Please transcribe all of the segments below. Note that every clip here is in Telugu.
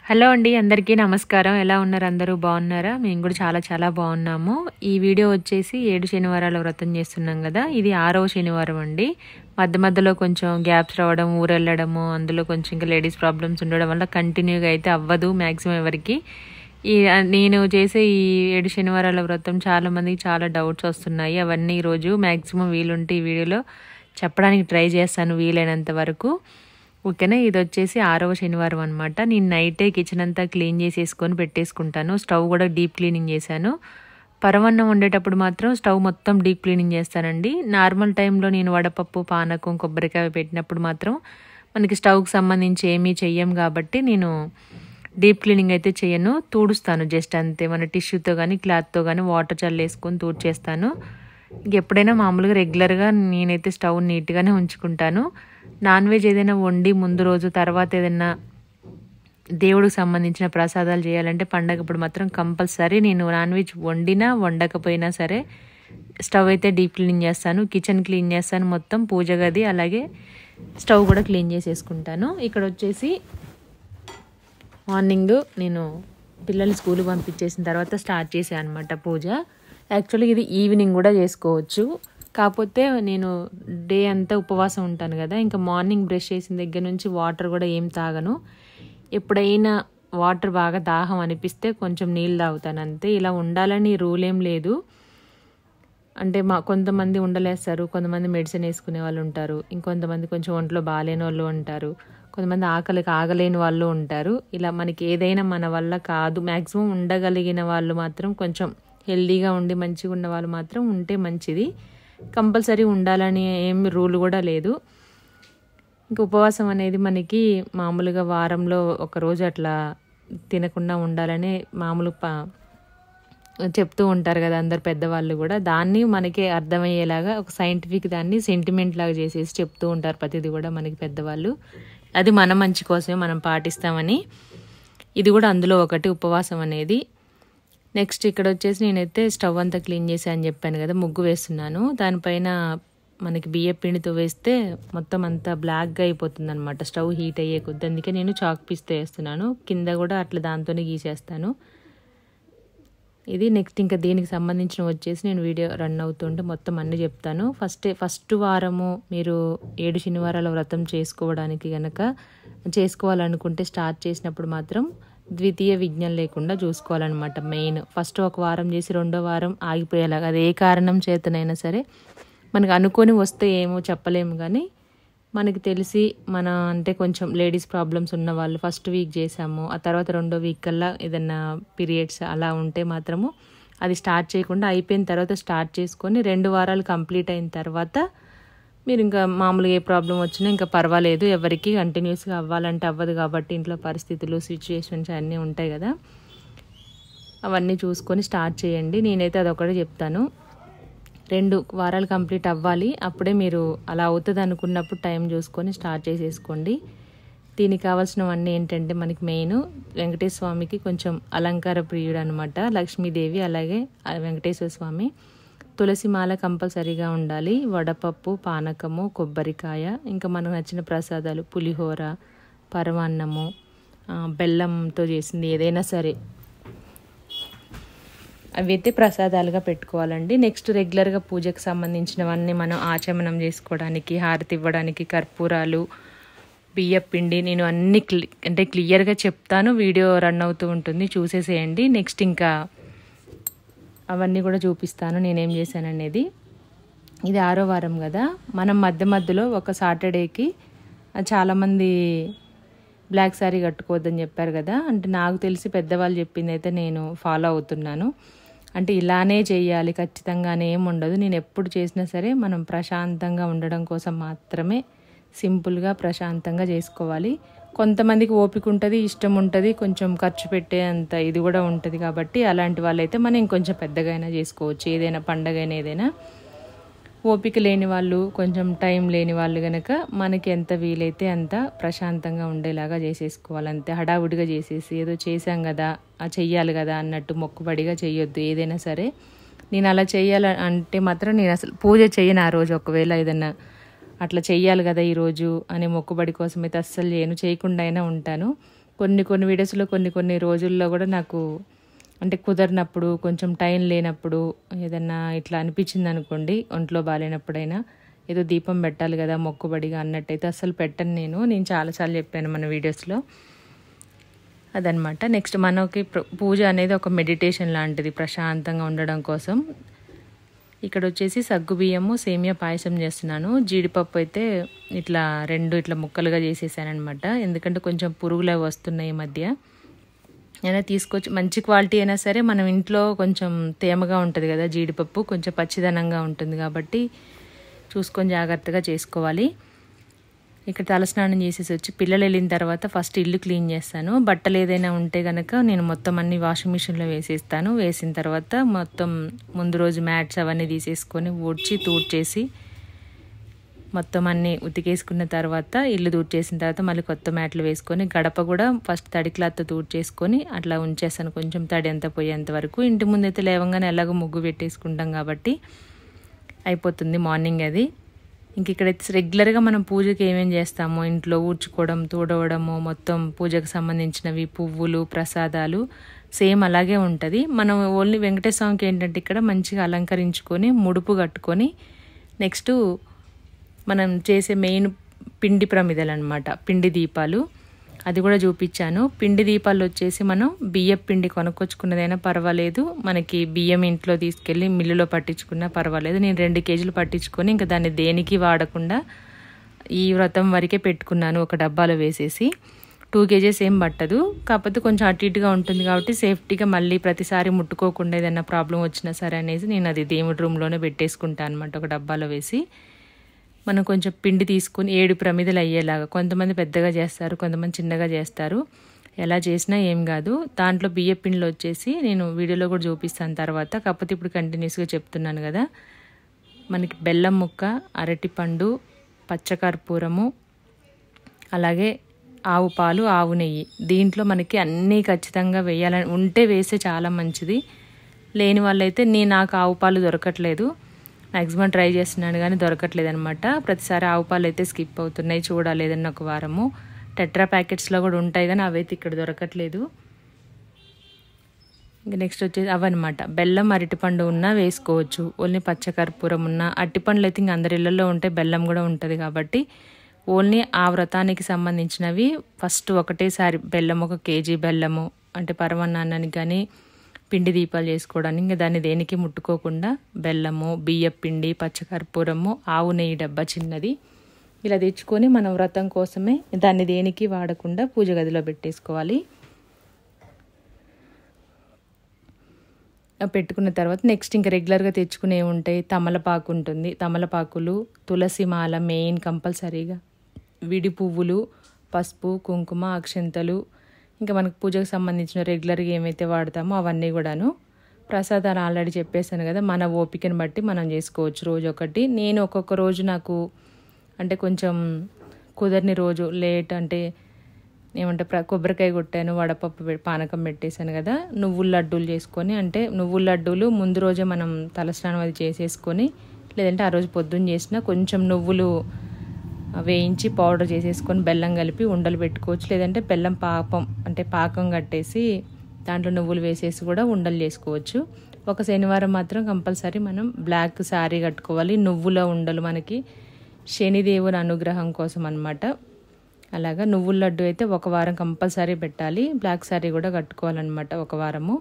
హలో అండి, అందరికీ నమస్కారం. ఎలా ఉన్నారు? అందరూ బాగున్నారా? మేము కూడా చాలా చాలా బాగున్నాము. ఈ వీడియో వచ్చేసి 7 శనివారాల వ్రతం చేస్తున్నాం కదా, ఇది 6వ శనివారం అండి. మధ్య మధ్యలో కొంచెం గ్యాప్స్ రావడం, ఊరెళ్ళడము, అందులో కొంచెం ఇంకా లేడీస్ ప్రాబ్లమ్స్ ఉండడం వల్ల కంటిన్యూగా అయితే అవ్వదు మ్యాక్సిమం ఎవరికి. నేను చేసే ఈ 7 శనివారాల వ్రతం చాలామందికి చాలా డౌట్స్ వస్తున్నాయి. అవన్నీ ఈరోజు మ్యాక్సిమం వీలుంటే ఈ వీడియోలో చెప్పడానికి ట్రై చేస్తాను వీలైనంత వరకు. ఓకేనా. ఇది వచ్చేసి 6వ శనివారం అనమాట. నేను నైటే కిచెన్ అంతా క్లీన్ చేసేసుకొని పెట్టేసుకుంటాను. స్టవ్ కూడా డీప్ క్లీనింగ్ చేశాను. పరవన్నం వండేటప్పుడు మాత్రం స్టవ్ మొత్తం డీప్ క్లీనింగ్ చేస్తానండి. నార్మల్ టైంలో నేను వడపప్పు, పానకం, కొబ్బరికాయ పెట్టినప్పుడు మాత్రం మనకి స్టవ్కి సంబంధించి ఏమీ చెయ్యం కాబట్టి నేను డీప్ క్లీనింగ్ అయితే చేయను. తుడుస్తాను జస్ట్ అంతే. మన టిష్యూతో కానీ క్లాత్తో కానీ వాటర్ చల్లేసుకొని తుడిచేస్తాను. ఎప్పుడైనా మామూలుగా రెగ్యులర్గా నేనైతే స్టవ్ నీట్గానే ఉంచుకుంటాను. నాన్ వెజ్ ఏదైనా వండి ముందు రోజు తర్వాత ఏదైనా దేవుడికి సంబంధించిన ప్రసాదాలు చేయాలంటే పండగప్పుడు మాత్రం కంపల్సరీ నేను నాన్ వెజ్ వండినా వండకపోయినా సరే స్టవ్ అయితే డీప్ క్లీనింగ్ చేస్తాను. కిచెన్ క్లీన్ చేస్తాను, మొత్తం పూజ గది అలాగే స్టవ్ కూడా క్లీన్ చేసేసుకుంటాను. ఇక్కడ వచ్చేసి మార్నింగ్ నేను పిల్లల్ని స్కూల్కి పంపించేసిన తర్వాత స్టార్ట్ చేశాను అనమాట పూజ. యాక్చువల్లీ ఇది ఈవినింగ్ కూడా చేసుకోవచ్చు, కాకపోతే నేను డే అంతా ఉపవాసం ఉంటాను కదా, ఇంకా మార్నింగ్ బ్రష్ చేసిన దగ్గర నుంచి వాటర్ కూడా ఏం తాగను. ఎప్పుడైనా వాటర్ బాగా దాహం అనిపిస్తే కొంచెం నీళ్ళు తాగుతాను అంతే. ఇలా ఉండాలని రూల్ ఏం లేదు. అంటే కొంతమంది ఉండలేస్తారు, కొంతమంది మెడిసిన్ వేసుకునే వాళ్ళు ఉంటారు, ఇంకొంతమంది కొంచెం ఒంట్లో బాగాలేని వాళ్ళు ఉంటారు, కొంతమంది ఆకలికి ఆగలేని వాళ్ళు ఉంటారు. ఇలా మనకి ఏదైనా మన వల్ల కాదు, మ్యాక్సిమం ఉండగలిగిన వాళ్ళు మాత్రం కొంచెం హెల్దీగా ఉండి మంచిగా ఉన్న వాళ్ళు మాత్రం ఉంటే మంచిది. కంపల్సరీ ఉండాలని ఏమి రూల్ కూడా లేదు. ఇంక ఉపవాసం అనేది మనకి మామూలుగా వారంలో ఒకరోజు అట్లా తినకుండా ఉండాలని మామూలు చెప్తూ ఉంటారు కదా అందరు పెద్దవాళ్ళు కూడా. దాన్ని మనకి అర్థమయ్యేలాగా ఒక సైంటిఫిక్ దాన్ని సెంటిమెంట్ లాగా చేసేసి చెప్తూ ఉంటారు ప్రతిదీ కూడా మనకి పెద్దవాళ్ళు. అది మన మంచి కోసమే మనం పాటిస్తామని. ఇది కూడా అందులో ఒకటి ఉపవాసం అనేది. నెక్స్ట్ ఇక్కడ వచ్చేసి నేనైతే స్టవ్ అంతా క్లీన్ చేసి అని చెప్పాను కదా, ముగ్గు వేస్తున్నాను. దానిపైన మనకి బియ్యం పిండితో వేస్తే మొత్తం అంతా బ్లాక్గా అయిపోతుంది అనమాట స్టవ్ హీట్ అయ్యే కొద్ది. అందుకే నేను చాక్ పీస్తో వేస్తున్నాను. కింద కూడా అట్లా దాంతోనే గీసేస్తాను. ఇది నెక్స్ట్ ఇంకా దీనికి సంబంధించిన వచ్చేసి నేను వీడియో రన్ అవుతుంటే మొత్తం అన్నీ చెప్తాను. ఫస్ట్ వారము మీరు 7 శనివారాల వ్రతం చేసుకోవడానికి కనుక చేసుకోవాలనుకుంటే స్టార్ట్ చేసినప్పుడు మాత్రం ద్వితీయ విఘ్నం లేకుండా చూసుకోవాలన్నమాట. మెయిన్ ఫస్ట్ ఒక వారం చేసి రెండో వారం ఆగిపోయేలాగా, అది ఏ కారణం చేతనైనా సరే. మనకు అనుకొని వస్తే ఏమో చెప్పలేము, కానీ మనకి తెలిసి అంటే కొంచెం లేడీస్ ప్రాబ్లమ్స్ ఉన్న వాళ్ళు ఫస్ట్ వీక్ చేసాము, ఆ తర్వాత రెండో వీక్ కల్లా ఏదన్నా పీరియడ్స్ అలా ఉంటే మాత్రము అది స్టార్ట్ చేయకుండా అయిపోయిన తర్వాత స్టార్ట్ చేసుకొని 2 వారాలు కంప్లీట్ అయిన తర్వాత మీరు ఇంకా మామూలుగా ఏ ప్రాబ్లం వచ్చినా ఇంకా పర్వాలేదు. ఎవరికి కంటిన్యూస్గా అవ్వాలంటే అవ్వదు కాబట్టి ఇంట్లో పరిస్థితులు, సిచ్యుయేషన్స్ అన్నీ ఉంటాయి కదా, అవన్నీ చూసుకొని స్టార్ట్ చేయండి. నేనైతే అదొకటి చెప్తాను. 2 వారాలు కంప్లీట్ అవ్వాలి, అప్పుడే మీరు అలా అవుతుంది అనుకున్నప్పుడు టైం చూసుకొని స్టార్ట్ చేసేసుకోండి. దీనికి కావాల్సినవన్నీ ఏంటంటే మనకి మెయిన్ వెంకటేశ్వర స్వామికి కొంచెం అలంకార ప్రియుడు అనమాట, లక్ష్మీదేవి అలాగే వెంకటేశ్వర స్వామి. తులసి మాల కంపల్సరీగా ఉండాలి, వడపప్పు, పానకము, కొబ్బరికాయ, ఇంకా మనకు నచ్చిన ప్రసాదాలు పులిహోర, పరమాన్నము, బెల్లంతో చేసింది ఏదైనా సరే అవి అయితే ప్రసాదాలుగా పెట్టుకోవాలండి. నెక్స్ట్ రెగ్యులర్గా పూజకు సంబంధించినవన్నీ మనం ఆచమనం చేసుకోవడానికి, హారతి ఇవ్వడానికి కర్పూరాలు, బియ్యం పిండి, నేను అన్ని క్లియర్గా చెప్తాను. వీడియో రన్ అవుతూ ఉంటుంది, చూసేసేయండి. నెక్స్ట్ ఇంకా అవన్నీ కూడా చూపిస్తాను నేనేం చేశాను అనేది. ఇది 6వ వారం కదా, మనం మధ్యలో ఒక సాటర్డేకి చాలామంది బ్లాక్ శారీ కట్టుకోవద్దని చెప్పారు కదా, అంటే నాకు తెలిసి పెద్దవాళ్ళు చెప్పింది అయితే నేను ఫాలో అవుతున్నాను. అంటే ఇలానే చేయాలి ఖచ్చితంగానే ఏం ఉండదు. నేను ఎప్పుడు చేసినా సరే మనం ప్రశాంతంగా ఉండడం కోసం మాత్రమే సింపుల్గా ప్రశాంతంగా చేసుకోవాలి. కొంతమందికి ఓపిక ఉంటుంది, ఇష్టం ఉంటుంది, కొంచెం ఖర్చు పెట్టే అంత ఇది కూడా ఉంటుంది కాబట్టి అలాంటి వాళ్ళైతే మనం ఇంకొంచెం పెద్దగా అయినా చేసుకోవచ్చు. ఏదైనా పండగ అయినా ఏదైనా. ఓపిక లేని వాళ్ళు, కొంచెం టైం లేని వాళ్ళు కనుక మనకి ఎంత వీలైతే అంత ప్రశాంతంగా ఉండేలాగా చేసేసుకోవాలి అంతే. హడావుడిగా చేసేసి ఏదో చేశాం కదా చెయ్యాలి కదా అన్నట్టు మొక్కుబడిగా చేయొద్దు ఏదైనా సరే. నేను అలా చెయ్యాలి అంటే మాత్రం నేను అసలు పూజ చేయను ఆ రోజు. ఒకవేళ ఏదన్నా అట్లా చెయ్యాలి కదా ఈరోజు అనే మొక్కుబడి కోసం అయితే అస్సలు చేయకుండా అయినా ఉంటాను. కొన్ని వీడియోస్లో కొన్ని రోజుల్లో కూడా నాకు అంటే కుదరినప్పుడు, కొంచెం టైం లేనప్పుడు, ఏదన్నా ఇట్లా అనిపించింది అనుకోండి, ఒంట్లో బాగాలేనప్పుడైనా ఏదో దీపం పెట్టాలి కదా మొక్కుబడిగా అన్నట్టయితే అసలు పెట్టను నేను చాలాసార్లు చెప్పాను మన వీడియోస్లో. అదనమాట. నెక్స్ట్ మనకి పూజ అనేది ఒక మెడిటేషన్ లాంటిది ప్రశాంతంగా ఉండడం కోసం. ఇక్కడ వచ్చేసి సగ్గుబియ్యము సేమియా పాయసం చేస్తున్నాను. జీడిపప్పు అయితే ఇట్లా 2 ఇట్లా ముక్కలుగా చేసేసానమాట. ఎందుకంటే కొంచెం పురుగులు అవి వస్తున్నాయి ఈ మధ్య. అయినా తీసుకొచ్చి మంచి క్వాలిటీ అయినా సరే మనం ఇంట్లో కొంచెం తేమగా ఉంటుంది కదా జీడిపప్పు, కొంచెం పచ్చిదనంగా ఉంటుంది కాబట్టి చూసుకొని జాగ్రత్తగా చేసుకోవాలి. ఇక్కడ తలస్నానం చేసేసి వచ్చి పిల్లలు వెళ్ళిన తర్వాత ఫస్ట్ ఇల్లు క్లీన్ చేస్తాను. బట్టలు ఏదైనా ఉంటే కనుక నేను మొత్తం అన్ని వాషింగ్ మిషన్లో వేసేస్తాను. వేసిన తర్వాత మొత్తం ముందు రోజు మ్యాట్స్ అవన్నీ తీసేసుకొని ఊడ్చి తూడ్చేసి మొత్తం అన్నీ ఉతికేసుకున్న తర్వాత ఇల్లు తూడ్చేసిన తర్వాత మళ్ళీ కొత్త మ్యాట్లు వేసుకొని గడప కూడా ఫస్ట్ తడి క్లాత్తో తూడ్చేసుకొని అట్లా ఉంచేస్తాను, కొంచెం తడి అంతా పోయేంత వరకు. ఇంటి ముందైతే లేవంగానే ఎలాగో ముగ్గు పెట్టేసుకుంటాం కాబట్టి అయిపోతుంది మార్నింగ్ అది. ఇంక ఇక్కడైతే రెగ్యులర్గా మనం పూజకి ఏమేం చేస్తామో ఇంట్లో ఊడ్చుకోవడం, తూడవడము, మొత్తం పూజకు సంబంధించినవి పువ్వులు, ప్రసాదాలు సేమ్ అలాగే ఉంటుంది. మనం ఓన్లీ వెంకటేశ్వర స్వామికి ఏంటంటే ఇక్కడ మంచిగా అలంకరించుకొని ముడుపు కట్టుకొని నెక్స్ట్ మనం చేసే మెయిన్ పిండి ప్రమిదలు అనమాట, పిండి దీపాలు అది కూడా చూపించాను. పిండి దీపాలు వచ్చేసి మనం బియ్యం పిండి కొనుక్కొచ్చుకున్నదైనా పర్వాలేదు, మనకి బియ్యం ఇంట్లో తీసుకెళ్ళి మిల్లులో పట్టించుకున్నా పర్వాలేదు. నేను 2 కేజీలు పట్టించుకొని ఇంకా దాన్ని దేనికి వాడకుండా ఈ వ్రతం వరకే పెట్టుకున్నాను ఒక డబ్బాలో వేసేసి. 2 కేజీస్ ఏం పట్టదు, కాకపోతే కొంచెం అటు ఇటుగా ఉంటుంది కాబట్టి సేఫ్టీగా మళ్ళీ ప్రతిసారి ముట్టుకోకుండా ఏదైనా ప్రాబ్లం వచ్చినా సరే అనేసి నేను అది దేవుడి రూమ్లోనే పెట్టేసుకుంటాను అనమాట ఒక డబ్బాలో వేసి. మనం కొంచెం పిండి తీసుకొని 7 ప్రమిదలు అయ్యేలాగా, కొంతమంది పెద్దగా చేస్తారు, కొంతమంది చిన్నగా చేస్తారు, ఎలా చేసినా ఏం కాదు. దాంట్లో బియ్యం పిండిలో వచ్చేసి నేను వీడియోలో కూడా చూపిస్తాను తర్వాత, కాకపోతే ఇప్పుడు కంటిన్యూస్గా చెప్తున్నాను కదా. మనకి బెల్లం ముక్క, అరటిపండు, పచ్చకర్పూరము, అలాగే ఆవు పాలు, ఆవు నెయ్యి. దీంట్లో మనకి అన్నీ ఖచ్చితంగా వేయాలని ఉంటే వేస్తే చాలా మంచిది. లేని వాళ్ళైతే నాకు ఆవు పాలు దొరకట్లేదు, మ్యాక్సిమం ట్రై చేస్తున్నాను కానీ దొరకట్లేదు అనమాట. ప్రతిసారి ఆవు పాలు అయితే స్కిప్ అవుతున్నాయి, చూడాలి ఏదన్నా ఒక వారము. టెట్రా ప్యాకెట్స్లో కూడా ఉంటాయి కానీ అవైతే ఇక్కడ దొరకట్లేదు. ఇంకా నెక్స్ట్ వచ్చేసి అవన్నమాట, బెల్లం అరటిపండు ఉన్నా వేసుకోవచ్చు, ఓన్లీ పచ్చకర్పూరం ఉన్నా. అరటిపండ్లు అయితే ఇంక అందరి ఇళ్ళల్లో ఉంటాయి, బెల్లం కూడా ఉంటుంది కాబట్టి ఓన్లీ ఆ వ్రతానికి సంబంధించినవి ఫస్ట్ ఒకటేసారి బెల్లం 1 కేజీ బెల్లము, అంటే పరమాన్నానికి కానీ పిండి దీపాలు చేసుకోవడానికి ఇంకా దాన్ని దేనికి ముట్టుకోకుండా బెల్లము, బియ్యం పిండి, పచ్చకర్పూరము, ఆవు నెయ్యి డబ్బా చిన్నది ఇలా తెచ్చుకొని మనం వ్రతం కోసమే దాన్ని దేనికి వాడకుండా పూజ గదిలో పెట్టేసుకోవాలి. పెట్టుకున్న తర్వాత నెక్స్ట్ ఇంకా రెగ్యులర్గా తెచ్చుకునే ఉంటాయి. తమలపాకు ఉంటుంది, తమలపాకులు, తులసి మాల మెయిన్ కంపల్సరీగా, విడి పువ్వులు, పసుపు, కుంకుమ, అక్షంతలు, ఇంకా మనకు పూజకు సంబంధించిన రెగ్యులర్గా ఏమైతే వాడతామో అవన్నీ కూడాను. ప్రసాదాలు ఆల్రెడీ చెప్పేసాను కదా, మన ఓపికను బట్టి మనం చేసుకోవచ్చు రోజు ఒకటి. నేను ఒక్కొక్క రోజు నాకు అంటే కొంచెం కుదరని రోజు లేట్ అంటే ఏమంటే కొబ్బరికాయ కొట్టాను, వడపప్పు పానకం పెట్టేశాను కదా, నువ్వుల లడ్డూలు చేసుకొని, అంటే నువ్వుల లడ్డూలు ముందు రోజే మనం తలస్నానం అది చేసేసుకొని, లేదంటే ఆ రోజు పొద్దున్న చేసిన కొంచెం నువ్వులు వేయించి పౌడర్ చేసేసుకొని బెల్లం కలిపి ఉండలు పెట్టుకోవచ్చు, లేదంటే బెల్లం పాకం కట్టేసి దాంట్లో నువ్వులు వేసేసి కూడా ఉండలు చేసుకోవచ్చు. ఒక శనివారం మాత్రం కంపల్సరీ మనం బ్లాక్ శారీ కట్టుకోవాలి. నువ్వుల ఉండలు మనకి శనిదేవుని అనుగ్రహం కోసం అనమాట. అలాగా నువ్వుల లడ్డు అయితే 1 వారం కంపల్సరీ పెట్టాలి, బ్లాక్ శారీ కూడా కట్టుకోవాలన్నమాట 1 వారము.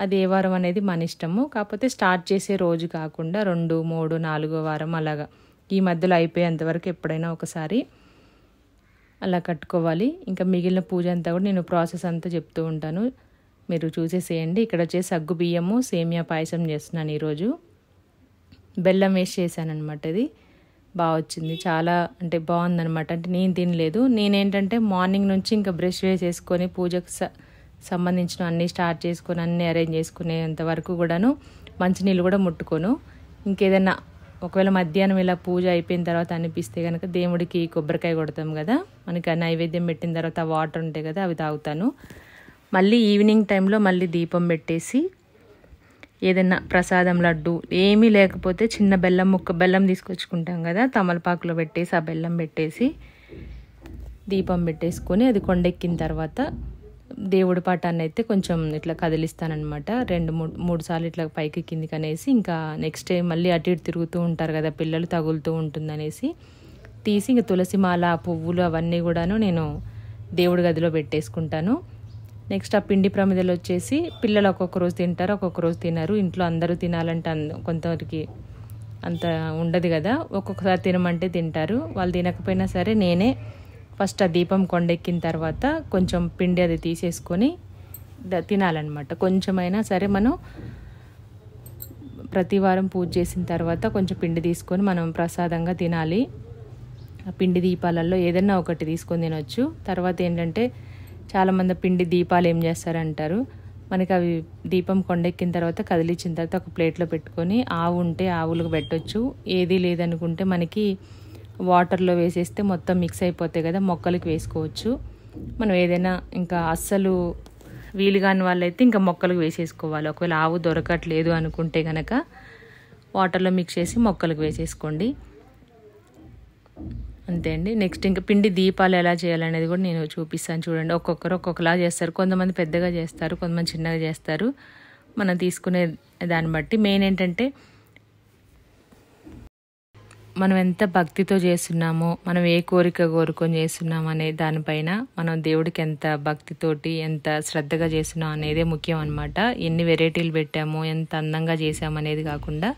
అది ఏ వారం అనేది మన ఇష్టము, కాకపోతే స్టార్ట్ చేసే రోజు కాకుండా 2, 3, 4వ వారం అలాగా ఈ మధ్యలో అయిపోయేంతవరకు ఎప్పుడైనా ఒకసారి అలా కట్టుకోవాలి. ఇంకా మిగిలిన పూజ అంతా కూడా నేను ప్రాసెస్ అంతా చెప్తూ ఉంటాను, మీరు చూసేసేయండి. ఇక్కడ వచ్చేసి సగ్గు బియ్యము సేమియా పాయసం చేస్తున్నాను ఈరోజు. బెల్లం వేసి చేశానమాట. ఇది బాగా వచ్చింది, చాలా అంటే బాగుందనమాట. అంటే నేను తినలేదు, నేనేంటంటే మార్నింగ్ నుంచి ఇంకా బ్రష్ వేసేసుకొని పూజకు సంబంధించిన అన్నీ స్టార్ట్ చేసుకొని అన్నీ అరేంజ్ చేసుకునేంత వరకు కూడాను మంచినీళ్ళు కూడా ముట్టుకోను. ఇంకేదైనా ఒకవేళ మధ్యాహ్నం ఇలా పూజ అయిపోయిన తర్వాత అనిపిస్తే కనుక దేవుడికి కొబ్బరికాయ కొడతాం కదా, మనకి ఆ నైవేద్యం పెట్టిన తర్వాత వాటర్ ఉంటాయి కదా, అవి తాగుతాను. మళ్ళీ ఈవినింగ్ టైంలో మళ్ళీ దీపం పెట్టేసి ఏదైనా ప్రసాదం లడ్డు ఏమీ లేకపోతే చిన్న బెల్లం తీసుకొచ్చుకుంటాం కదా, తమలపాకులో పెట్టేసి ఆ బెల్లం పెట్టేసి దీపం పెట్టేసుకొని అది కొండెక్కిన తర్వాత దేవుడి పటాన్ని అయితే కొంచెం ఇట్లా కదిలిస్తానమాట. 2-3 సార్లు ఇట్లా పైకి కిందికి అనేసి, ఇంకా నెక్స్ట్ డే మళ్ళీ అటు ఇటు తిరుగుతూ ఉంటారు కదా పిల్లలు, తగులుతూ ఉంటుందనేసి తీసి ఇంక తులసి మాల, పువ్వులు అవన్నీ కూడాను నేను దేవుడి గదిలో పెట్టేసుకుంటాను. నెక్స్ట్ ఆ పిండి ప్రమిదలు వచ్చేసి పిల్లలు ఒక్కొక్క రోజు తింటారు, ఒక్కొక్క రోజు తినరు. ఇంట్లో అందరూ తినాలంటే కొంతవరకు అంత ఉండదు కదా, ఒక్కొక్కసారి తినమంటే తింటారు. వాళ్ళు తినకపోయినా సరే నేనే ఫస్ట్ ఆ దీపం కొండెక్కిన తర్వాత కొంచెం పిండి అది తీసేసుకొని తినాలన్నమాట. కొంచెమైనా సరే మనం ప్రతి వారం పూజ చేసిన తర్వాత కొంచెం పిండి తీసుకొని మనం ప్రసాదంగా తినాలి. ఆ పిండి దీపాలలో ఏదైనా ఒకటి తీసుకొని తినొచ్చు. తర్వాత ఏంటంటే చాలామంది పిండి దీపాలు ఏం చేస్తారంటారు, మనకి అవి దీపం కొండెక్కిన తర్వాత కదిలించిన తర్వాత ఒక ప్లేట్లో పెట్టుకొని ఆవు ఉంటే ఆవులకు పెట్టొచ్చు. ఏది లేదనుకుంటే మనకి వాటర్లో వేసేస్తే మొత్తం మిక్స్ అయిపోతాయి కదా, మొక్కలకి వేసుకోవచ్చు. మనం ఏదైనా ఇంకా అస్సలు వీలు కాని వాళ్ళైతే ఇంకా మొక్కలకు వేసేసుకోవాలి. ఒకవేళ ఆవు దొరకట్లేదు అనుకుంటే కనుక వాటర్లో మిక్స్ చేసి మొక్కలకు వేసేసుకోండి, అంతే అండి. నెక్స్ట్ ఇంకా పిండి దీపాలు ఎలా చేయాలనేది కూడా నేను చూపిస్తాను చూడండి. ఒక్కొక్కరు ఒక్కొక్కలా చేస్తారు. కొంతమంది పెద్దగా చేస్తారు, కొంతమంది చిన్నగా చేస్తారు. మనం తీసుకునే దాన్ని బట్టి మెయిన్ ఏంటంటే మనం ఎంత భక్తితో చేస్తున్నామో, మనం ఏ కోరిక కోరుకొని చేస్తున్నాం అనే దానిపైన, మనం దేవుడికి ఎంత భక్తితోటి ఎంత శ్రద్ధగా చేస్తున్నాం అనేదే ముఖ్యం అనమాట. ఎన్ని వెరైటీలు పెట్టామో, ఎంత అందంగా చేసాము అనేది కాకుండా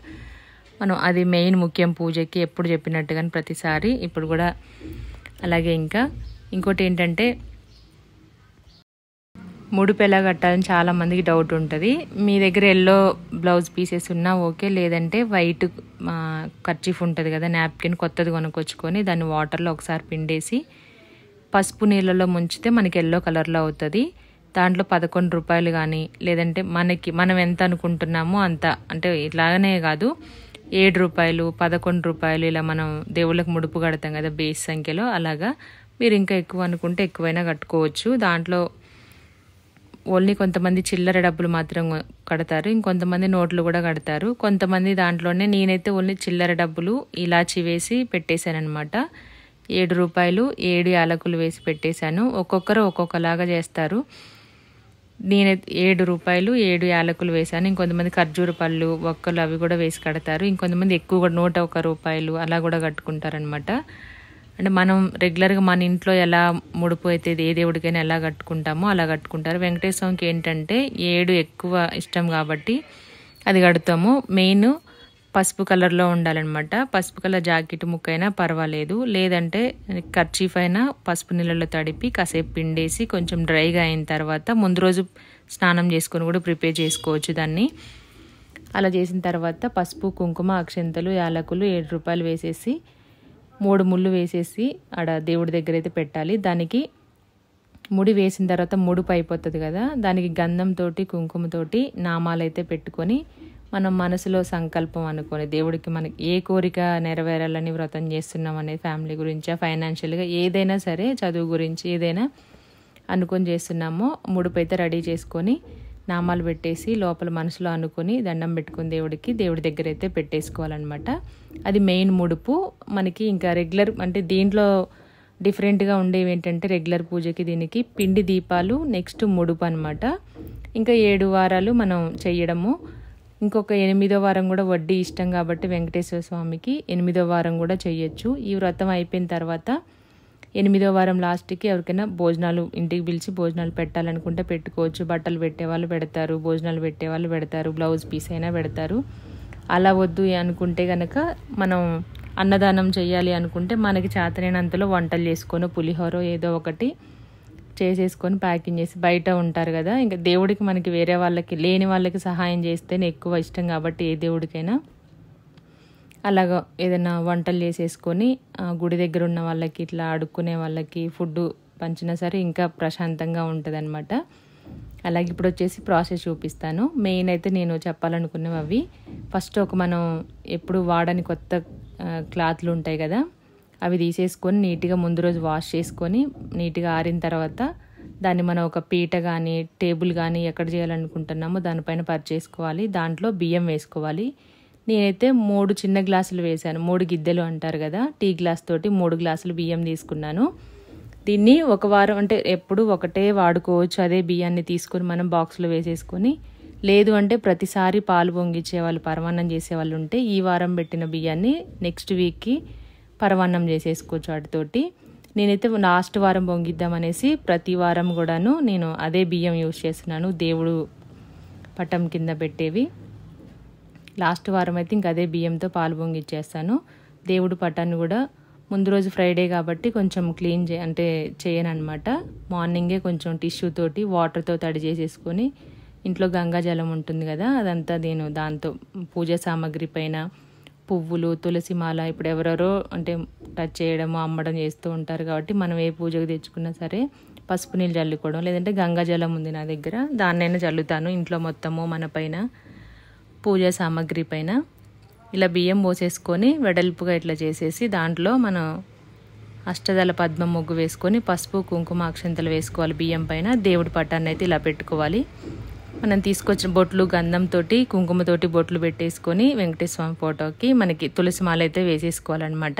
మనం అది మెయిన్ ముఖ్యం పూజకి. ఎప్పుడు చెప్పినట్టుగానే ప్రతిసారి ఇప్పుడు కూడా అలాగే. ఇంకా ఇంకోటి ఏంటంటే ముడుపు ఎలా కట్టాలని చాలామందికి డౌట్ ఉంటుంది. మీ దగ్గర ఎల్లో బ్లౌజ్ పీసెస్ ఉన్నా ఓకే, లేదంటే వైట్ కర్చీఫ్ ఉంటుంది కదా, నాప్కిన్ కొత్తది కొనుక్కొచ్చుకొని దాన్ని వాటర్లో ఒకసారి పిండేసి పసుపు నీళ్ళలో ముంచితే మనకి ఎల్లో కలర్లో అవుతుంది. దాంట్లో 11 రూపాయలు కానీ, లేదంటే మనం ఎంత అనుకుంటున్నామో అంత, అంటే ఇలాగనే కాదు 7 రూపాయలు 11 రూపాయలు ఇలా మనం దేవుళ్ళకి ముడుపు కడతాం కదా బేస్ సంఖ్యలో, అలాగా మీరు ఇంకా ఎక్కువ అనుకుంటే ఎక్కువైనా కట్టుకోవచ్చు. దాంట్లో ఓన్లీ కొంతమంది చిల్లర డబ్బులు మాత్రం కడతారు, ఇంకొంతమంది నోట్లు కూడా కడతారు. కొంతమంది దాంట్లోనే, నేనైతే ఓన్లీ చిల్లర డబ్బులు ఇలాచి వేసి పెట్టేశాను అనమాట. 7 రూపాయలు 7 యాలకులు వేసి పెట్టేశాను. ఒక్కొక్కరు ఒక్కొక్కలాగా చేస్తారు. నేనైతే 7 రూపాయలు 7 యాలకులు వేశాను. ఇంకొంతమంది ఖర్జూర పళ్ళు, ఒక్కలు అవి కూడా వేసి కడతారు. ఇంకొంతమంది ఎక్కువ కూడా 101 రూపాయలు అలా కూడా కట్టుకుంటారనమాట. అంటే మనం రెగ్యులర్గా మన ఇంట్లో ఎలా ముడుపు అయితే ఏ దేవుడికైనా ఎలా కట్టుకుంటామో అలా కట్టుకుంటారు. వెంకటేశ్వర స్వామికి ఏంటంటే 7 ఎక్కువ ఇష్టం కాబట్టి అది కడతాము. మెయిన్ పసుపు కలర్లో ఉండాలన్నమాట. పసుపు కలర్ జాకెట్ ముక్కైనా పర్వాలేదు, లేదంటే కర్చీఫ్ అయినా పసుపు నీళ్ళలో తడిపి కాసేపు పిండేసి కొంచెం డ్రైగా అయిన తర్వాత ముందు రోజు స్నానం చేసుకొని కూడా ప్రిపేర్ చేసుకోవచ్చు దాన్ని. అలా చేసిన తర్వాత పసుపు, కుంకుమ, అక్షంతలు, యాలకులు 7 రూపాయలు వేసేసి 3 ముళ్ళు వేసేసి ఆడ దేవుడి దగ్గర అయితే పెట్టాలి. దానికి ముడి వేసిన తర్వాత ముడుపు అయిపోతుంది కదా, దానికి గంధంతోటి కుంకుమతోటి నామాలైతే పెట్టుకొని మనం మనసులో సంకల్పం అనుకొని దేవుడికి మనకి ఏ కోరిక నెరవేరాలని వ్రతం చేస్తున్నాం అనేది, ఫ్యామిలీ గురించి, ఫైనాన్షియల్గా ఏదైనా సరే, చదువు గురించి ఏదైనా అనుకొని చేస్తున్నామో ముడుపు అయితే రెడీ చేసుకొని నామాలు పెట్టేసి లోపల మనసులో అనుకొని దండం పెట్టుకుని దేవుడి దగ్గర అయితే పెట్టేసుకోవాలన్నమాట. అది మెయిన్ ముడుపు మనకి. ఇంకా రెగ్యులర్ అంటే దీంట్లో డిఫరెంట్గా ఉండేవి ఏంటంటే రెగ్యులర్ పూజకి దీనికి పిండి దీపాలు, నెక్స్ట్ ముడుపు అనమాట. ఇంకా 7 వారాలు మనం చెయ్యడము. ఇంకొక 8వ వారం కూడా వడ్డీ ఇష్టం కాబట్టి వెంకటేశ్వర స్వామికి 8వ వారం కూడా చెయ్యొచ్చు. ఈ వ్రతం అయిపోయిన తర్వాత 8వ వారం లాస్ట్కి ఎవరికైనా భోజనాలు ఇంటికి పిలిచి భోజనాలు పెట్టాలనుకుంటే పెట్టుకోవచ్చు. బట్టలు పెట్టేవాళ్ళు పెడతారు, భోజనాలు పెట్టేవాళ్ళు పెడతారు, బ్లౌజ్ పీస్ అయినా పెడతారు. అలా వద్దు అనుకుంటే కనుక మనం అన్నదానం చేయాలి అనుకుంటే మనకి చేతనైనంతలో వంటలు చేసుకొని పులిహోర ఏదో ఒకటి చేసేసుకొని ప్యాకింగ్ చేసి, బయట ఉంటారు కదా ఇంకా దేవుడికి మనకి వేరే వాళ్ళకి లేని వాళ్ళకి సహాయం చేస్తేనే ఎక్కువ ఇష్టం కాబట్టి ఏ దేవుడికైనా అలాగా ఏదైనా వంటలు చేసేసుకొని గుడి దగ్గర ఉన్న వాళ్ళకి ఇట్లా అడుక్కునే వాళ్ళకి ఫుడ్ పంచినా సరే ఇంకా ప్రశాంతంగా ఉంటుంది అనమాట. అలాగే ఇప్పుడు వచ్చేసి ప్రాసెస్ చూపిస్తాను. మెయిన్ అయితే నేను చెప్పాలనుకున్నవి అవి. ఫస్ట్ మనం ఎప్పుడు వాడని కొత్త క్లాత్లు ఉంటాయి కదా, అవి తీసేసుకొని నీట్గా ముందు రోజు వాష్ చేసుకొని నీట్గా ఆరిన తర్వాత దాన్ని మనం ఒక పీట కానీ టేబుల్ కానీ ఎక్కడ చేయాలనుకుంటున్నామో దానిపైన పరిచేసుకోవాలి. దాంట్లో బియ్యం వేసుకోవాలి. నేనైతే 3 చిన్న గ్లాసులు వేసాను. 3 గిద్దెలు అంటారు కదా, టీ గ్లాస్ తోటి 3 గ్లాసులు బియ్యం తీసుకున్నాను. దీన్ని ఒక వారం అంటే ఎప్పుడు ఒకటే వాడుకోవచ్చు. అదే బియ్యాన్ని తీసుకొని మనం బాక్స్లో వేసేసుకొని, లేదు అంటే ప్రతిసారి పాలు పొంగిచ్చే వాళ్ళు, పరమాన్నం చేసేవాళ్ళు ఉంటే ఈ వారం పెట్టిన బియ్యాన్ని నెక్స్ట్ వీక్కి పరమాన్నం చేసేసుకోవచ్చు వాటితోటి. నేనైతే లాస్ట్ వారం పొంగిద్దామనేసి ప్రతి వారం కూడాను నేను అదే బియ్యం యూజ్ చేస్తున్నాను, దేవుడు పటం కింద పెట్టేవి. లాస్ట్ వారం అయితే ఇంక అదే బియ్యంతో పాలు పొంగిచ్చేస్తాను. దేవుడు పటాన్ని కూడా ముందు రోజు ఫ్రైడే కాబట్టి కొంచెం క్లీన్ చేయను అనమాట. మార్నింగే కొంచెం టిష్యూ తోటి వాటర్తో తడి చేసేసుకొని, ఇంట్లో గంగాజలం ఉంటుంది కదా, అదంతా నేను దాంతో పూజ సామాగ్రి పైన పువ్వులు, తులసి మాల, ఇప్పుడు ఎవరెవరో టచ్ చేయడం అమ్మడం చేస్తూ ఉంటారు కాబట్టి మనం ఏ పూజకు తెచ్చుకున్నా సరే పసుపు నీళ్ళు చల్లుకోవడం, లేదంటే గంగాజలం ఉంది నా దగ్గర, దాన్నైనా చల్లుతాను ఇంట్లో మొత్తము మన పైన పూజా సామాగ్రి పైన. ఇలా బియ్యం పోసేసుకొని వెడల్పుగా ఇట్లా చేసేసి దాంట్లో మనం అష్టదళ పద్మ ముగ్గు వేసుకొని పసుపు కుంకుమ అక్షంతలు వేసుకోవాలి బియ్యం పైన. దేవుడి పటాన్ని అయితే ఇలా పెట్టుకోవాలి. మనం తీసుకొచ్చిన బొట్లు గంధంతో కుంకుమతోటి బొట్లు పెట్టేసుకొని వెంకటేశ్వర స్వామి ఫోటోకి మనకి తులసి మాల అయితే వేసేసుకోవాలన్నమాట.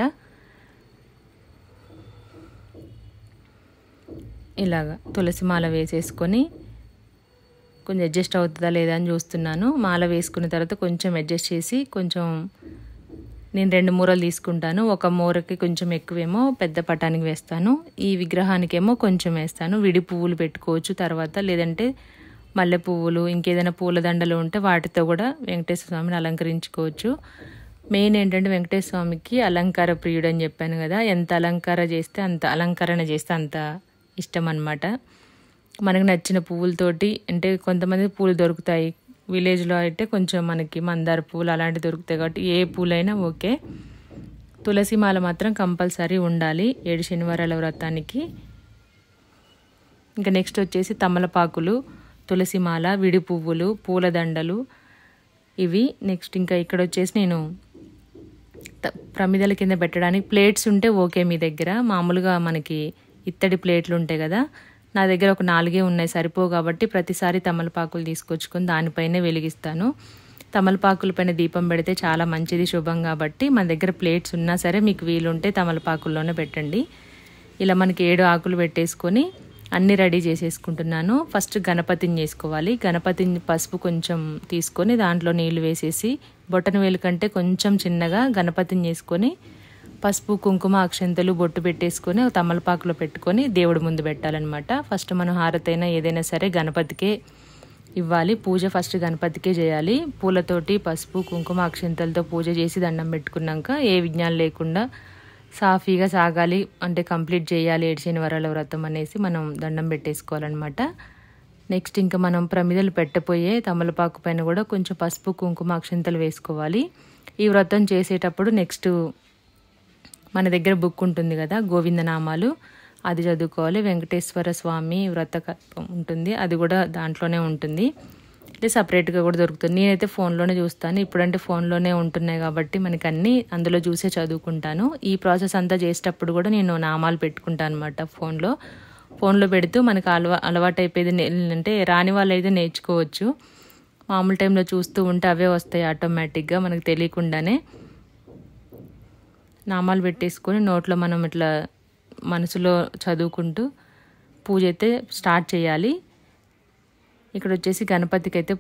ఇలాగా తులసి మాల వేసేసుకొని కొంచెం అడ్జస్ట్ అవుతుందా లేదా అని చూస్తున్నాను. మాల వేసుకున్న తర్వాత కొంచెం అడ్జస్ట్ చేసి నేను 2 మూరలు తీసుకుంటాను. ఒక మూరకి కొంచెం ఎక్కువేమో పెద్ద పటానికి వేస్తాను, ఈ విగ్రహానికేమో కొంచెం వేస్తాను. విడి పువ్వులు పెట్టుకోవచ్చు తర్వాత, లేదంటే మల్లె పువ్వులు ఇంకేదైనా పూలదండలు ఉంటే వాటితో కూడా వెంకటేశ్వర స్వామిని అలంకరించుకోవచ్చు. మెయిన్ ఏంటంటే వెంకటేశ్వర స్వామికి అలంకార ప్రియుడు అని చెప్పాను కదా, ఎంత అలంకరణ చేస్తే అంత ఇష్టం అన్నమాట. మనకు నచ్చిన పువ్వులతోటి, కొంతమంది పూలు దొరుకుతాయి విలేజ్లో అయితే, కొంచెం మనకి మందార పూలు అలాంటివి దొరుకుతాయి కాబట్టి ఏ పూలైనా ఓకే. తులసి మాల మాత్రం కంపల్సరీ ఉండాలి 7 శనివారాల వ్రతానికి. ఇంకా నెక్స్ట్ వచ్చేసి తమలపాకులు, తులసి మాల, విడి పువ్వులు, పూలదండలు ఇవి. నెక్స్ట్ ఇంకా ఇక్కడ వచ్చేసి నేను ప్రమిదల కింద పెట్టడానికి ప్లేట్స్ ఉంటే ఓకే మీ దగ్గర. మామూలుగా మనకి ఇత్తడి ప్లేట్లు ఉంటాయి కదా, నా దగ్గర ఒక 4 ఉన్నాయి, సరిపోవు కాబట్టి ప్రతిసారి తమలపాకులు తీసుకొచ్చుకొని దానిపైనే వెలిగిస్తాను. తమలపాకుల పైన దీపం పెడితే చాలా మంచిది, శుభం కాబట్టి మన దగ్గర ప్లేట్స్ ఉన్నా సరే మీకు వీలుంటే తమలపాకుల్లోనే పెట్టండి. ఇలా మనకి 7 ఆకులు పెట్టేసుకొని అన్నీ రెడీ చేసేసుకుంటున్నాను. ఫస్ట్ గణపతిని చేసుకోవాలి. గణపతిని పసుపు కొంచెం తీసుకొని దాంట్లో నీళ్లు వేసేసి బొటన వేలు కంటే కొంచెం చిన్నగా గణపతిని చేసుకొని పసుపు కుంకుమ అక్షంతలు బొట్టు పెట్టేసుకొని తమలపాకులో పెట్టుకొని దేవుడి ముందు పెట్టాలన్నమాట. ఫస్ట్ మనం హారతైనా ఏదైనా సరే గణపతికే ఇవ్వాలి. పూజ ఫస్ట్ గణపతికే చేయాలి. పూలతోటి పసుపు కుంకుమ అక్షంతలతో పూజ చేసి దండం పెట్టుకున్నాక ఏ విఘ్నాలు లేకుండా సాఫీగా సాగాలి, కంప్లీట్ చేయాలి 7 శనివారాల వ్రతం అనేసి మనం దండం పెట్టేసుకోవాలన్నమాట. నెక్స్ట్ ఇంకా మనం ప్రమిదలు పెట్టపోయే తమలపాకు పైన కూడా కొంచెం పసుపు కుంకుమ అక్షంతలు వేసుకోవాలి. ఈ వ్రతం చేసేటప్పుడు నెక్స్ట్ మన దగ్గర బుక్ ఉంటుంది కదా గోవిందనామాలు, అది చదువుకోవాలి. వెంకటేశ్వర స్వామి వ్రత ఉంటుంది, అది కూడా దాంట్లోనే ఉంటుంది. అంటే సపరేట్గా కూడా దొరుకుతుంది. నేనైతే ఫోన్లోనే చూస్తాను, ఇప్పుడంటే ఫోన్లోనే ఉంటున్నాయి కాబట్టి మనకి అన్నీ అందులో చూసే చదువుకుంటాను. ఈ ప్రాసెస్ అంతా చేసేటప్పుడు కూడా నేను నామాలు పెట్టుకుంటాను అనమాట ఫోన్లో పెడుతూ. మనకు అలవాటు అయిపోయింది, రాని వాళ్ళు అయితే నేర్చుకోవచ్చు. మామూలు టైంలో చూస్తూ ఉంటే అవే వస్తాయి ఆటోమేటిక్గా మనకు తెలియకుండానే. నామాలు పెట్టేసుకొని నోట్లో మనం ఇట్లా మనసులో చదువుకుంటూ పూజ అయితే స్టార్ట్ చేయాలి. ఇక్కడ వచ్చేసి గణపతికి అయితే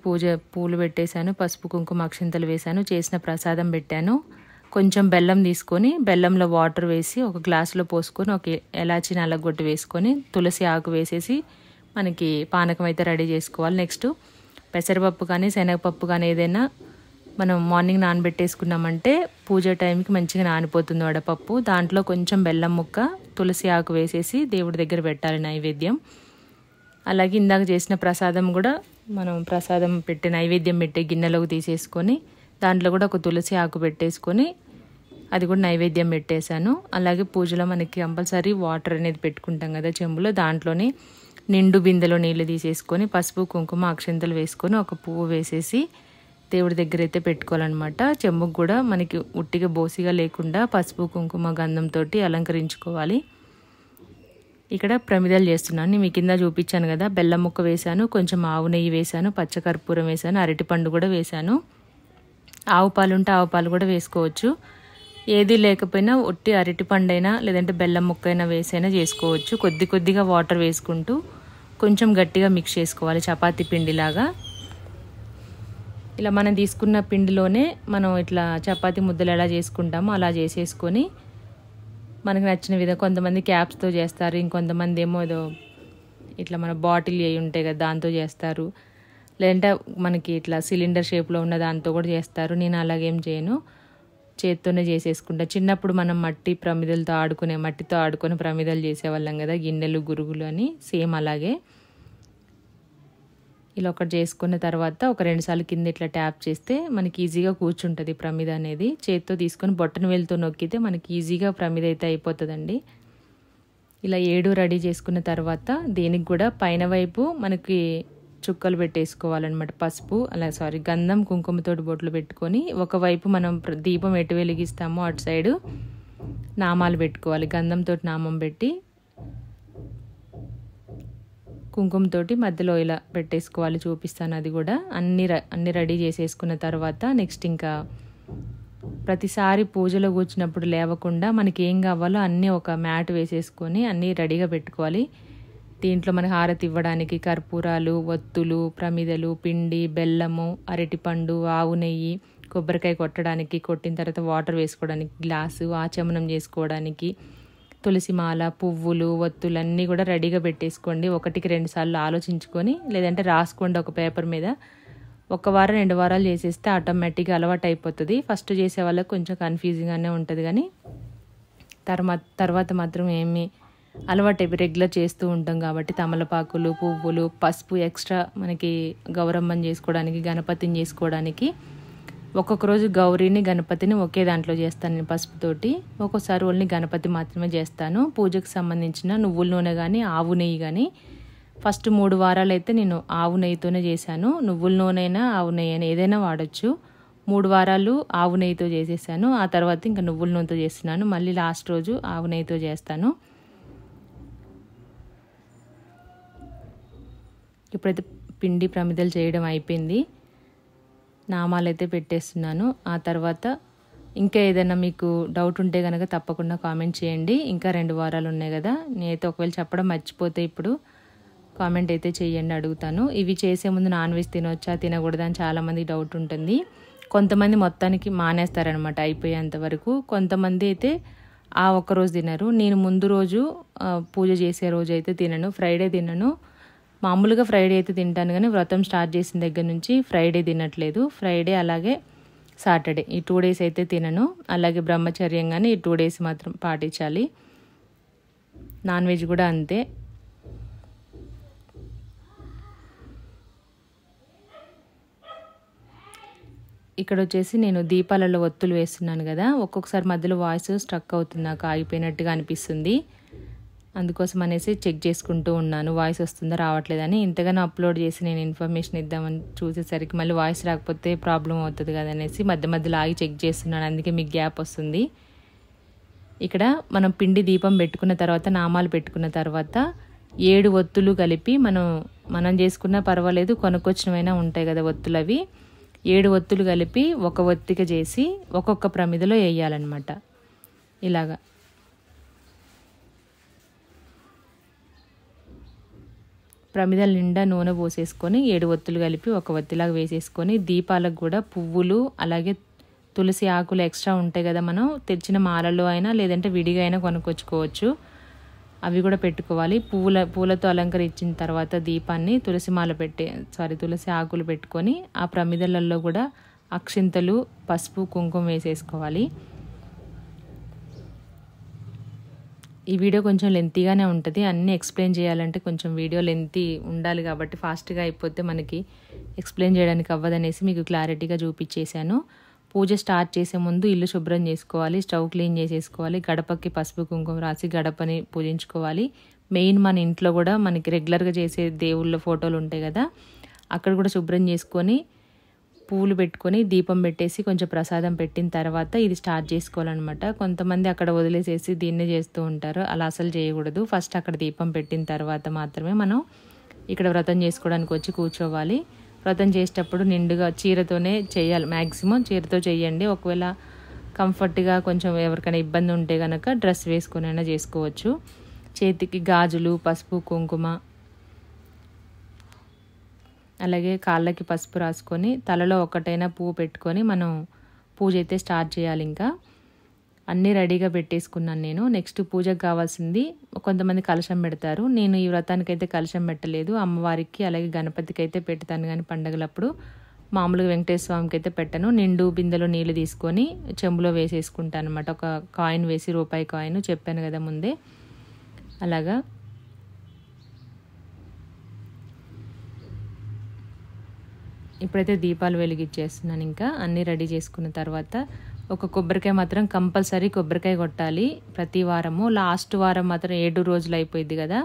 పూలు పెట్టేశాను, పసుపు కుంకుమ అక్షంతలు వేశాను, చేసిన ప్రసాదం పెట్టాను. కొంచెం బెల్లం తీసుకొని బెల్లంలో వాటర్ వేసి ఒక గ్లాసులో పోసుకొని ఒక ఎలాచి నల్లగొట్టు వేసుకొని తులసి ఆకు వేసేసి మనకి పానకం అయితే రెడీ చేసుకోవాలి. నెక్స్ట్ పెసరపప్పు కానీ శనగపప్పు కానీ ఏదైనా మనం మార్నింగ్ నానబెట్టేసుకున్నామంటే పూజ టైంకి మంచిగా నానిపోతుంది వడపప్పు. దాంట్లో కొంచెం బెల్లం ముక్క తులసి ఆకు వేసేసి దేవుడి దగ్గర పెట్టాలి నైవేద్యం. అలాగే ఇందాక చేసిన ప్రసాదం కూడా మనం ప్రసాదం పెట్టే నైవేద్యం పెట్టే గిన్నెలోకి తీసేసుకొని దాంట్లో కూడా ఒక తులసి ఆకు పెట్టేసుకొని అది కూడా నైవేద్యం పెట్టేశాను. అలాగే పూజలో మనకి కంపల్సరీ వాటర్ అనేది పెట్టుకుంటాం కదా చెంబులో, దాంట్లోనే నిండు బిందెలో నీళ్ళు తీసేసుకొని పసుపు కుంకుమ అక్షంతలు వేసుకొని ఒక పువ్వు వేసేసి దేవుడి దగ్గర అయితే పెట్టుకోవాలన్నమాట. చెంబుకు కూడా మనకి ఉట్టిగా బోసిగా లేకుండా పసుపు కుంకుమ గంధంతో అలంకరించుకోవాలి. ఇక్కడ ప్రమిదలు చేస్తున్నాను, మీ కింద చూపించాను కదా. బెల్లం ముక్క వేశాను, కొంచెం ఆవు నెయ్యి వేశాను, పచ్చకర్పూరం వేశాను, అరటిపండు కూడా వేశాను. ఆవు పాలు ఉంటే ఆవు పాలు కూడా వేసుకోవచ్చు. ఏది లేకపోయినా ఒట్టి అరటిపండైనా లేదంటే బెల్లం ముక్కైనా వేసైనా చేసుకోవచ్చు. కొద్ది కొద్దిగా వాటర్ వేసుకుంటూ కొంచెం గట్టిగా మిక్స్ చేసుకోవాలి చపాతీ పిండిలాగా. ఇలా మనం తీసుకున్న పిండిలోనే మనం ఇట్లా చపాతీ ముద్దలు ఎలా చేసుకుంటామో అలా చేసేసుకొని మనకు నచ్చిన విధంగా కొంతమంది క్యాప్స్తో చేస్తారు, ఇంకొంతమంది ఏమో ఏదో ఇట్లా మన బాటిల్ అవి ఉంటాయి కదా దాంతో చేస్తారు, లేదంటే మనకి ఇట్లా సిలిండర్ షేప్లో ఉన్న దాంతో కూడా చేస్తారు. నేను అలాగేం చేయను, చేత్తోనే చేసేసుకుంటా. చిన్నప్పుడు మనం మట్టితో ఆడుకునే ప్రమిదలు చేసేవాళ్ళం కదా, గిన్నెలు గురుగులు అని, సేమ్ అలాగే ఇలా ఒకటి చేసుకున్న తర్వాత ఒక 2 సార్లు కింద ఇట్లా ట్యాప్ చేస్తే మనకి ఈజీగా కూర్చుంటుంది ప్రమిద అనేది. చేత్తో తీసుకొని బొట్టన వేలుతో నొక్కితే మనకి ఈజీగా ప్రమిద అయితే అయిపోతుందండి. ఇలా 7 రెడీ చేసుకున్న తర్వాత దీనికి కూడా పైన వైపు మనకి చుక్కలు పెట్టేసుకోవాలన్నమాట. గంధం కుంకుమతోటి బొట్లు పెట్టుకొని ఒకవైపు మనం దీపం ఎటు వెలిగిస్తామో అటు సైడు నామాలు పెట్టుకోవాలి. గంధంతో నామం పెట్టి కుంకుమతోటి మధ్యలో ఇలా పెట్టేసుకోవాలి. చూపిస్తాను అది కూడా. అన్ని రెడీ చేసేసుకున్న తర్వాత నెక్స్ట్ ఇంకా ప్రతిసారి పూజలో కూర్చున్నప్పుడు లేవకుండా మనకి ఏం కావాలో అన్నీ ఒక మ్యాట్ వేసేసుకొని అన్నీ రెడీగా పెట్టుకోవాలి. దీంట్లో మనకి హారతి ఇవ్వడానికి కర్పూరాలు, ఒత్తులు, ప్రమిదలు, పిండి, బెల్లము, అరటిపండు, ఆవు నెయ్యి, కొబ్బరికాయ కొట్టిన తర్వాత వాటర్ వేసుకోవడానికి గ్లాసు, ఆచమనం చేసుకోవడానికి తులసి మాల, పువ్వులు, ఒత్తులు అన్నీ కూడా రెడీగా పెట్టేసుకోండి. 1-2 సార్లు ఆలోచించుకొని లేదంటే రాసుకోండి ఒక పేపర్ మీద. 1 వారం 2 వారాలు చేసేస్తే ఆటోమేటిక్గా అలవాటు అయిపోతుంది. ఫస్ట్ చేసే వాళ్ళకి కొంచెం కన్ఫ్యూజింగ్గానే ఉంటుంది, కానీ తర్వాత మాత్రం ఏమీ అలవాటు అయిపోయి రెగ్యులర్ చేస్తూ ఉంటాం కాబట్టి తమలపాకులు, పువ్వులు, పసుపు ఎక్స్ట్రా మనకి గౌరమ్మని చేసుకోవడానికి, గణపతిని చేసుకోవడానికి. ఒక్కొక్క రోజు గౌరీని, గణపతిని ఒకే దాంట్లో చేస్తాను నేను పసుపుతోటి. ఒక్కోసారి ఓన్లీ గణపతి మాత్రమే చేస్తాను. పూజకు సంబంధించిన నువ్వుల నూనె కానీ ఆవు నెయ్యి కానీ ఫస్ట్ 3 వారాలు అయితే నేను ఆవు నెయ్యితోనే చేశాను. నువ్వుల నూనె అయినా ఆవు నెయ్యి అయినా ఏదైనా వాడచ్చు. 3 వారాలు ఆవు నెయ్యితో చేసేసాను. ఆ తర్వాత ఇంకా నువ్వుల నూనెతో చేస్తున్నాను. మళ్ళీ లాస్ట్ రోజు ఆవు నెయ్యితో చేస్తాను. ఇప్పుడైతే పిండి ప్రమిదలు చేయడం అయిపోయింది. నామాలు అయితే పెట్టేస్తున్నాను. ఆ తర్వాత ఇంకా ఏదైనా మీకు డౌట్ ఉంటే కనుక తప్పకుండా కామెంట్ చేయండి. ఇంకా 2 వారాలు ఉన్నాయి కదా, నేనైతే ఒకవేళ చెప్పడం మర్చిపోతే ఇప్పుడు కామెంట్ అయితే చేయండి, అడుగుతాను. ఇవి చేసే ముందు నాన్ వెజ్ తినొచ్చా తినకూడదా అని చాలామంది డౌట్ ఉంటుంది. కొంతమంది మొత్తానికి మానేస్తారనమాట అయిపోయేంత వరకు. కొంతమంది అయితే ఆ ఒక్కరోజు తినరు. నేను ముందు రోజు పూజ చేసే రోజు అయితే తినను, ఫ్రైడే తినను. మామూలుగా ఫ్రైడే అయితే తింటాను, కానీ వ్రతం స్టార్ట్ చేసిన దగ్గర నుంచి ఫ్రైడే తినట్లేదు. ఫ్రైడే అలాగే సాటర్డే ఈ 2 డేస్ అయితే తినను. అలాగే బ్రహ్మచర్యంగానే ఈ 2 డేస్ మాత్రం పాటించాలి. నాన్ వెజ్ కూడా అంతే. ఇక్కడ వచ్చేసి నేను దీపాలలో ఒత్తులు వేస్తున్నాను కదా, ఒక్కొక్కసారి మధ్యలో వాయిస్ స్ట్రక్ అవుతుంది, నాకు ఆగిపోయినట్టుగా అనిపిస్తుంది. అందుకోసం అనేసి చెక్ చేసుకుంటూ ఉన్నాను వాయిస్ వస్తుందా రావట్లేదని. ఇంతగానో అప్లోడ్ చేసి నేను ఇన్ఫర్మేషన్ ఇద్దామని చూసేసరికి మళ్ళీ వాయిస్ రాకపోతే ప్రాబ్లం అవుతుంది కదా అనేసి మధ్యలో ఆగి చెక్ చేస్తున్నాను. అందుకే మీకు గ్యాప్ వస్తుంది. ఇక్కడ మనం పిండి దీపం పెట్టుకున్న తర్వాత, నామాలు పెట్టుకున్న తర్వాత 7 ఒత్తులు కలిపి మనం చేసుకున్నా పర్వాలేదు, కొనుక్కొచ్చినవైనా ఉంటాయి కదా ఒత్తులు, అవి 7 ఒత్తులు కలిపి ఒక ఒత్తిక చేసి ఒక్కొక్క ప్రమిదలో వేయాలన్నమాట. ఇలాగా ప్రమిదల నిండా నూనె పోసేసుకొని 7 ఒత్తులు కలిపి ఒక ఒత్తిలాగా వేసేసుకొని, దీపాలకు కూడా పువ్వులు అలాగే తులసి ఆకులు ఎక్స్ట్రా ఉంటాయి కదా, మనం తెచ్చిన మాలలో అయినా లేదంటే విడిగా అయినా కొనుక్కొచ్చుకోవచ్చు, అవి కూడా పెట్టుకోవాలి. పూలతో అలంకరించిన తర్వాత దీపాన్ని తులసి ఆకులు పెట్టుకొని ఆ ప్రమిదలలో కూడా అక్షింతలు, పసుపు, కుంకుమ వేసేసుకోవాలి. ఈ వీడియో కొంచెం లెంతీగానే ఉంటుంది. అన్నీ ఎక్స్ప్లెయిన్ చేయాలంటే కొంచెం వీడియో లెంతీ ఉండాలి కాబట్టి ఫాస్ట్గా అయిపోతే మనకి ఎక్స్ప్లెయిన్ చేయడానికి అవ్వదనేసి మీకు క్లారిటీగా చూపించేశాను. పూజ స్టార్ట్ చేసే ముందు ఇల్లు శుభ్రం చేసుకోవాలి, స్టవ్ క్లీన్ చేసేసుకోవాలి, గడపకి పసుపు కుంకుమ రాసి గడపని పూజించుకోవాలి. మెయిన్ మన ఇంట్లో కూడా మనకి రెగ్యులర్గా చేసే దేవుళ్ళ ఫోటోలు ఉంటాయి కదా, అక్కడ కూడా శుభ్రం చేసుకొని పూలు పెట్టుకొని దీపం పెట్టేసి కొంచెం ప్రసాదం పెట్టిన తర్వాత ఇది స్టార్ట్ చేసుకోవాలన్నమాట. కొంతమంది అక్కడ వదిలేసేసి దీన్నే చేస్తూ ఉంటారు, అలా అసలు చేయకూడదు. ఫస్ట్ అక్కడ దీపం పెట్టిన తర్వాత మాత్రమే మనం ఇక్కడ వ్రతం చేసుకోవడానికి వచ్చి కూర్చోవాలి. వ్రతం చేసేటప్పుడు నిండుగా చీరతోనే చేయాలి, మ్యాక్సిమం చీరతో చేయండి. ఒకవేళ కంఫర్ట్గా కొంచెం ఎవరికైనా ఇబ్బంది ఉంటే కనుక డ్రెస్ వేసుకొనైనా చేసుకోవచ్చు. చేతికి గాజులు, పసుపు, కుంకుమ, అలాగే కాళ్ళకి పసుపు రాసుకొని తలలో ఒకటైనా పువ్వు పెట్టుకొని మనం పూజ అయితే స్టార్ట్ చేయాలి. ఇంకా అన్నీ రెడీగా పెట్టేసుకున్నాను నేను. నెక్స్ట్ పూజకు కావాల్సింది, కొంతమంది కలశం పెడతారు. నేను ఈ వ్రతానికి అయితే కలశం పెట్టలేదు. అమ్మవారికి అలాగే గణపతికి అయితే పెడతాను, కానీ పండగలప్పుడు మామూలుగా వెంకటేశ్వర స్వామికి అయితే పెట్టను. నిండు బిందెలో నీళ్ళు తీసుకొని చెంబులో వేసేసుకుంటాను అనమాట. ఒక కాయిన్ వేసి, రూపాయి కాయిన్ చెప్పాను కదా ముందే. అలాగా ఇప్పుడైతే దీపాలు వెలిగించేస్తున్నాను. ఇంకా అన్నీ రెడీ చేసుకున్న తర్వాత ఒక కొబ్బరికాయ మాత్రం కంపల్సరీ కొబ్బరికాయ కొట్టాలి ప్రతి వారము. లాస్ట్ వారం మాత్రం 7 రోజులు అయిపోయింది కదా,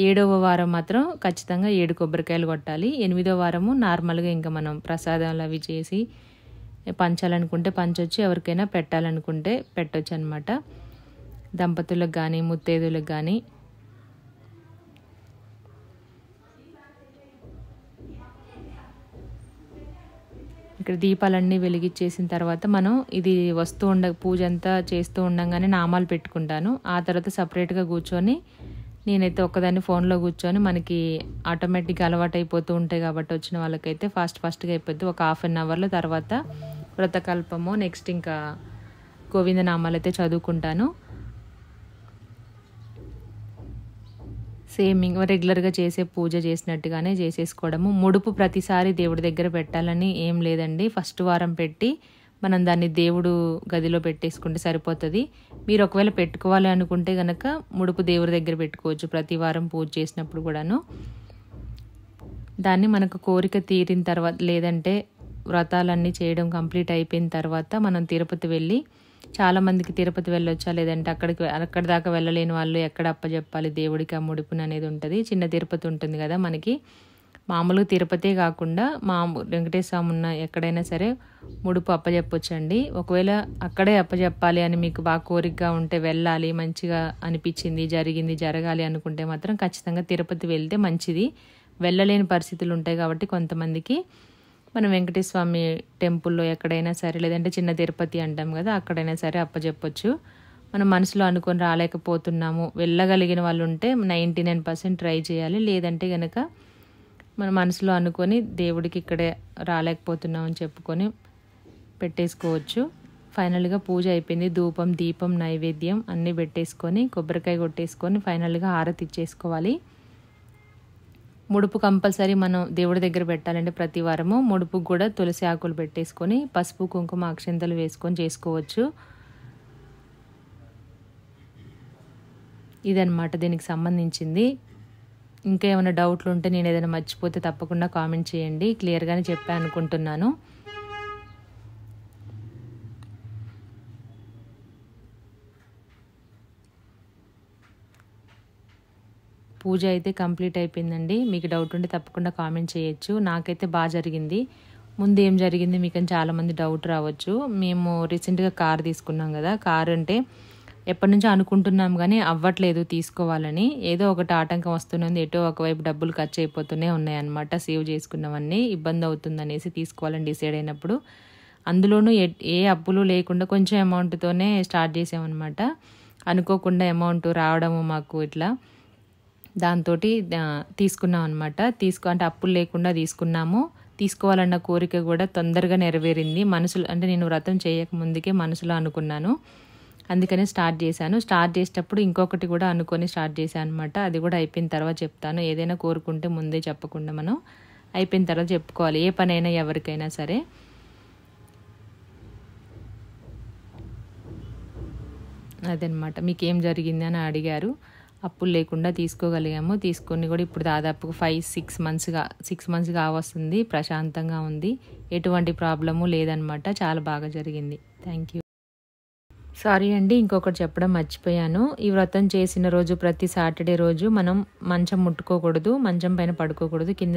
7వ వారం మాత్రం ఖచ్చితంగా 7 కొబ్బరికాయలు కొట్టాలి. 8వ వారము నార్మల్గా ఇంకా మనం ప్రసాదాలు అవి చేసి పంచాలనుకుంటే పంచవచ్చు, ఎవరికైనా పెట్టాలనుకుంటే పెట్టవచ్చు అనమాట. దంపతులకు కానీ ముత్తైదులకు కానీ. ఇక్కడ దీపాలన్నీ వెలిగించేసిన తర్వాత మనం ఇది పూజ అంతా చేస్తూ ఉండగానే నామాలు పెట్టుకుంటాను. ఆ తర్వాత సపరేట్గా కూర్చొని నేనైతే ఒక్కదాన్ని ఫోన్లో కూర్చొని, మనకి ఆటోమేటిక్గా అలవాటు అయిపోతూ ఉంటాయి కాబట్టి వచ్చిన వాళ్ళకైతే ఫాస్ట్గా అయిపోద్ది. ఒక హాఫ్ అన్ అవర్లో తర్వాత వ్రతకల్పము, నెక్స్ట్ ఇంకా గోవిందనామాలు అయితే చదువుకుంటాను. సేమ్ ఇంకా రెగ్యులర్గా చేసే పూజ చేసినట్టుగానే చేసేసుకోవడము. ముడుపు ప్రతిసారి దేవుడి దగ్గర పెట్టాలని ఏం లేదండి. ఫస్ట్ వారం పెట్టి మనం దాన్ని దేవుడు గదిలో పెట్టేసుకుంటే సరిపోతుంది. మీరు ఒకవేళ పెట్టుకోవాలి అనుకుంటే కనుక ముడుపు దేవుడి దగ్గర పెట్టుకోవచ్చు ప్రతి వారం పూజ చేసినప్పుడు కూడాను. దాన్ని మనకు కోరిక తీరిన తర్వాత, లేదంటే వ్రతాలన్నీ చేయడం కంప్లీట్ అయిపోయిన తర్వాత మనం తిరుపతి వెళ్ళి, చాలామందికి తిరుపతి వెళ్ళొచ్చా, లేదంటే అక్కడి దాకా వెళ్ళలేని వాళ్ళు ఎక్కడ అప్పచెప్పాలి దేవుడికి ఆ ముడుపుని అనేది ఉంటుంది. చిన్న తిరుపతి ఉంటుంది కదా మనకి, మామూలుగా తిరుపతే కాకుండా వెంకటేశ్వర స్వామి ఉన్న ఎక్కడైనా సరే ముడుపు అప్పచెప్పొచ్చండి. ఒకవేళ అక్కడే అప్పచెప్పాలి అని మీకు బాగా కోరికగా ఉంటే, వెళ్ళాలి మంచిగా అనిపించింది, జరగాలి అనుకుంటే మాత్రం ఖచ్చితంగా తిరుపతి వెళ్తే మంచిది. వెళ్ళలేని పరిస్థితులు ఉంటాయి కాబట్టి కొంతమందికి మనం వెంకటేశ్వర స్వామి టెంపుల్లో ఎక్కడైనా సరే, లేదంటే చిన్న తిరుపతి అంటాం కదా, అక్కడైనా సరే అప్పచెప్పొచ్చు. మనం మనసులో అనుకొని రాలేకపోతున్నాము, వెళ్ళగలిగిన వాళ్ళు ఉంటే 99% ట్రై చేయాలి. లేదంటే కనుక మన మనసులో అనుకొని దేవుడికి ఇక్కడే రాలేకపోతున్నాం అని చెప్పుకొని పెట్టేసుకోవచ్చు. ఫైనల్గా పూజ అయిపోయింది. ధూపం, దీపం, నైవేద్యం అన్నీ పెట్టేసుకొని కొబ్బరికాయ కొట్టేసుకొని ఫైనల్గా హారతి ఇచ్చేసుకోవాలి. ముడుపు కంపల్సరీ మనం దేవుడి దగ్గర పెట్టాలంటే ప్రతి వారము ముడుపుకు కూడా తులసి ఆకులు పెట్టేసుకొని పసుపు, కుంకుమ, అక్షంతలు వేసుకొని చేసుకోవచ్చు. ఇదన్నమాట దీనికి సంబంధించింది. ఇంకా ఏమైనా డౌట్లు ఉంటే, నేను ఏదైనా మర్చిపోతే తప్పకుండా కామెంట్ చేయండి. క్లియర్గానే చెప్పాను అనుకుంటున్నాను. పూజ అయితే కంప్లీట్ అయిపోయిందండి. మీకు డౌట్ ఉంటే తప్పకుండా కామెంట్ చేయొచ్చు. నాకైతే బాగా జరిగింది. ముందు ఏం జరిగింది మీకు అని చాలామంది డౌట్ రావచ్చు. మేము రీసెంట్గా కార్ తీసుకున్నాం కదా, కార్ అంటే ఎప్పటి నుంచో అనుకుంటున్నాం కానీ అవ్వట్లేదు తీసుకోవాలని. ఏదో ఒకటి ఆటంకం వస్తున్నది, ఎటో ఒకవైపు డబ్బులు ఖర్చు అయిపోతూనే ఉన్నాయి అన్నమాట. సేవ్ చేసుకున్నవన్నీ ఇబ్బంది అవుతుందనేసి తీసుకోవాలని డిసైడ్ అయినప్పుడు, అందులోనూ ఏ అప్పులు లేకుండా కొంచెం అమౌంట్తోనే స్టార్ట్ చేసామన్నమాట. అనుకోకుండా అమౌంట్ రావడము మాకు ఇట్లా, దాంతో తీసుకున్నాం అనమాట. అంటే అప్పులు లేకుండా తీసుకున్నాము. తీసుకోవాలన్న కోరిక కూడా తొందరగా నెరవేరింది. మనసులో అంటే నేను వ్రతం చేయక ముందుకే మనసులో అనుకున్నాను, అందుకనే స్టార్ట్ చేశాను. స్టార్ట్ చేసేటప్పుడు ఇంకొకటి కూడా అనుకొని స్టార్ట్ చేశాను అనమాట. అది కూడా అయిపోయిన తర్వాత చెప్తాను. ఏదైనా కోరుకుంటే ముందే చెప్పకుండా మనం అయిపోయిన తర్వాత చెప్పుకోవాలి, ఏ పనైనా ఎవరికైనా సరే. అదనమాట. మీకు ఏం జరిగింది అని అడిగారు. అప్పులు లేకుండా తీసుకోగలిగాము. తీసుకొని కూడా ఇప్పుడు దాదాపు 5-6 మంత్స్ కావస్తుంది. ప్రశాంతంగా ఉంది, ఎటువంటి ప్రాబ్లము లేదనమాట. చాలా బాగా జరిగింది. Thank you. సారీ అండి, ఇంకొకటి చెప్పడం మర్చిపోయాను. ఈ వ్రతం చేసిన రోజు ప్రతి సాటర్డే రోజు మనం మంచం ముట్టుకోకూడదు, మంచం పైన పడుకోకూడదు. కింద